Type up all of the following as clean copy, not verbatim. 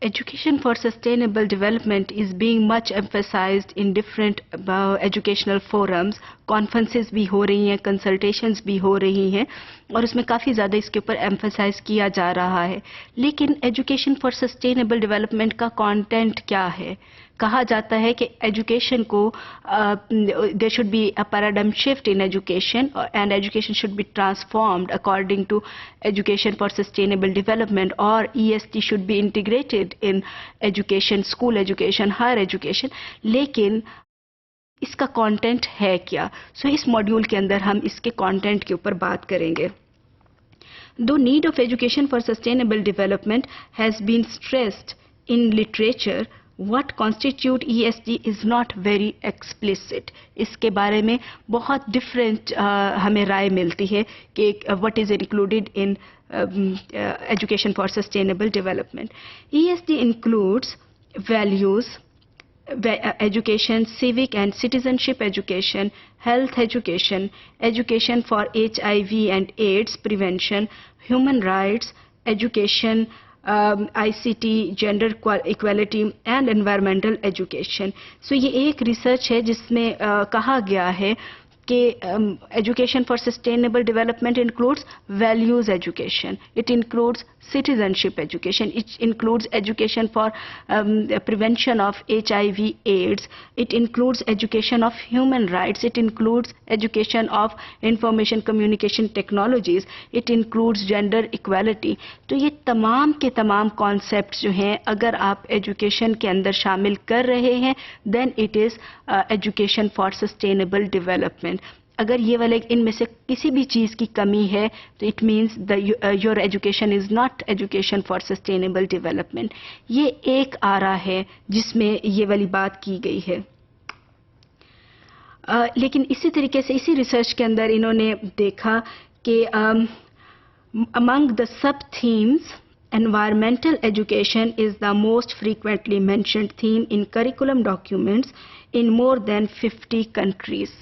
Education for sustainable development is being much emphasized in different educational forums. Conferences بھی ہو رہی ہیں, consultations بھی ہو رہی ہیں, اور اس میں کافی زیادہ اس کے اوپر emphasize کیا جا رہا ہے. لیکن ایجوکیشن فار سسٹینیبل ڈیولپمنٹ کا کانٹینٹ کیا ہے؟ کہا جاتا ہے کہ ایجوکیشن کو there should be a paradigm shift in education and education should be transformed according to education for sustainable development, or ESD should be integrated in education, school education, higher education. لیکن اس کا content ہے کیا؟ سو اس module کے اندر ہم اس کے content کے اوپر بات کریں گے. The need of education for sustainable development has been stressed in literature. What constitute ESG is not very explicit. اس کے بارے میں بہت ڈفرینٹ ہمیں رائے ملتی ہے کہ what is included in education for sustainable development. ESD includes values, education, civic and citizenship education, health education, education for HIV and AIDS prevention, human rights, education, ICT, gender equality and environmental education. So یہ ایک research ہے جس میں کہا گیا ہے کہ education for sustainable development includes values education, it includes citizenship education, it includes education for prevention of HIV AIDS, it includes education of human rights, it includes education of information communication technologies, it includes gender equality. تو یہ تمام کے تمام concepts جو ہیں اگر آپ education کے اندر شامل کر رہے ہیں then it is education for sustainable development. اگر یہ والے ان میں سے کسی بھی چیز کی کمی ہے تو it means your education is not education for sustainable development. یہ ایک آرا ہے جس میں یہ والی بات کی گئی ہے. لیکن اسی طریقے سے اسی ریسرچ کے اندر انہوں نے دیکھا کہ among the sub themes, environmental education is the most frequently mentioned theme in curriculum documents in more than 50 countries.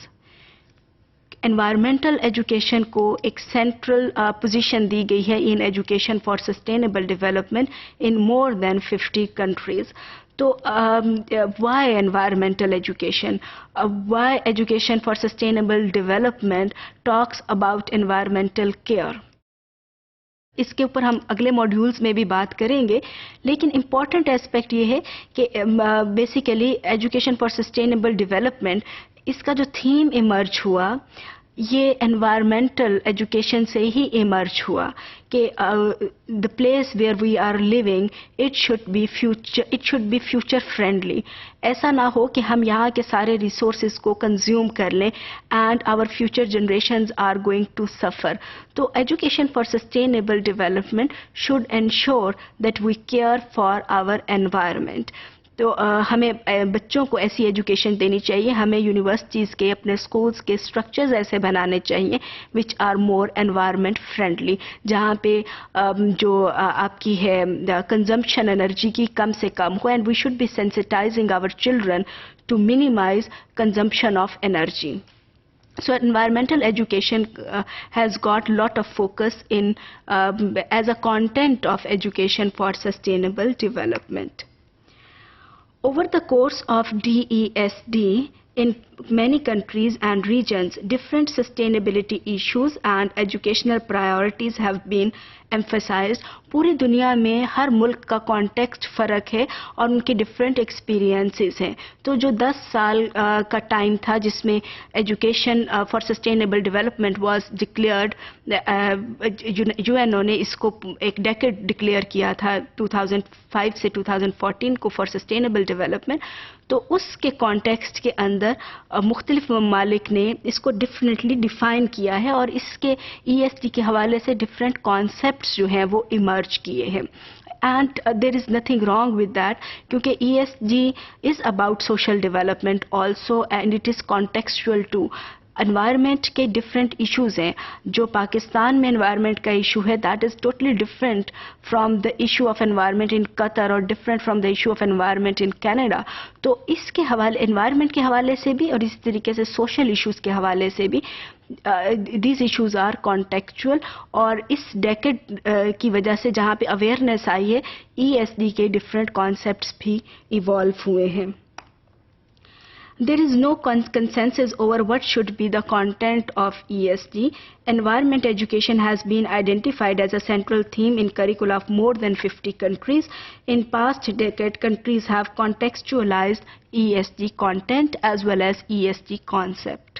Environmental education کو ایک سینٹرل پوزیشن دی گئی ہے in education for sustainable development in more than 50 countries. تو why environmental education, why education for sustainable development talks about environmental care. اس کے اوپر ہم اگلے ماڈیولز میں بھی بات کریں گے, لیکن امپورٹنٹ ایسپیکٹ یہ ہے کہ basically education for sustainable development اس کا جو تھیم ایمرج ہوا یہ انوائرمنٹل ایجوکیشن سے ہی ایمرج ہوا کہ the place where we are living it should be future friendly. ایسا نہ ہو کہ ہم یہاں کے سارے ریسورسز کو کنزیوم کر لیں and our future generations are going to suffer. تو education for sustainable development should ensure that we care for our environment. تو ہمیں بچوں کو ایسی ایجوکیشن دینی چاہیے, ہمیں یونیورسٹیز کے اپنے اسکولز کے اسٹرکچرز ایسے بنانے چاہیے which are more environment friendly, جہاں پہ جو آپ کی ہے کنزمپشن انرجی کی کم سے کم ہو, and we should be sensitizing our children to minimize consumption of energy. So environmental education has got lot of focus in as a content of education for sustainable development. Over the course of DESD, in many countries and regions, different sustainability issues and educational priorities have been emphasized. پوری دنیا میں ہر ملک کا context فرق ہے اور ان کے different experiences ہیں. تو جو 10 سال کا ٹائم تھا جس میں education for sustainable development was declared, U N O نے اس کو ایک ڈیکیڈ ڈکلیئر کیا تھا 2005 سے 2014 کو فار سسٹینیبل ڈیولپمنٹ. تو اس کے کانٹیکسٹ کے اندر مختلف ممالک نے اس کو ڈیفینیٹلی ڈیفائن کیا ہے اور اس کے ای ایس ڈی کے حوالے سے ڈفرینٹ کانسیپٹس جو ہیں وہ ایمرج کیے ہیں. And there is nothing wrong with that, کیونکہ E S D is about social development also and it is contextual too. Environment کے ڈفرینٹ ایشوز ہیں. جو پاکستان میں انوائرمنٹ کا ایشو ہے that is totally different from the issue of environment in Qatar اور different from the issue of environment in Canada. تو اس کے حوالے انوائرمنٹ کے حوالے سے بھی اور اسی طریقے سے سوشل ایشوز کے حوالے سے بھی دیز ایشوز آر کانٹیکچوئل. اور اس ڈیکیڈ کی وجہ سے جہاں پہ اویئرنیس آئی ہے ESD کے ڈفرینٹ کانسیپٹس بھی ایوالو ہوئے ہیں. There is no consensus over what should be the content of ESD. Environment education has been identified as a central theme in curricula of more than 50 countries. In past decade, countries have contextualized ESD content as well as ESD concept.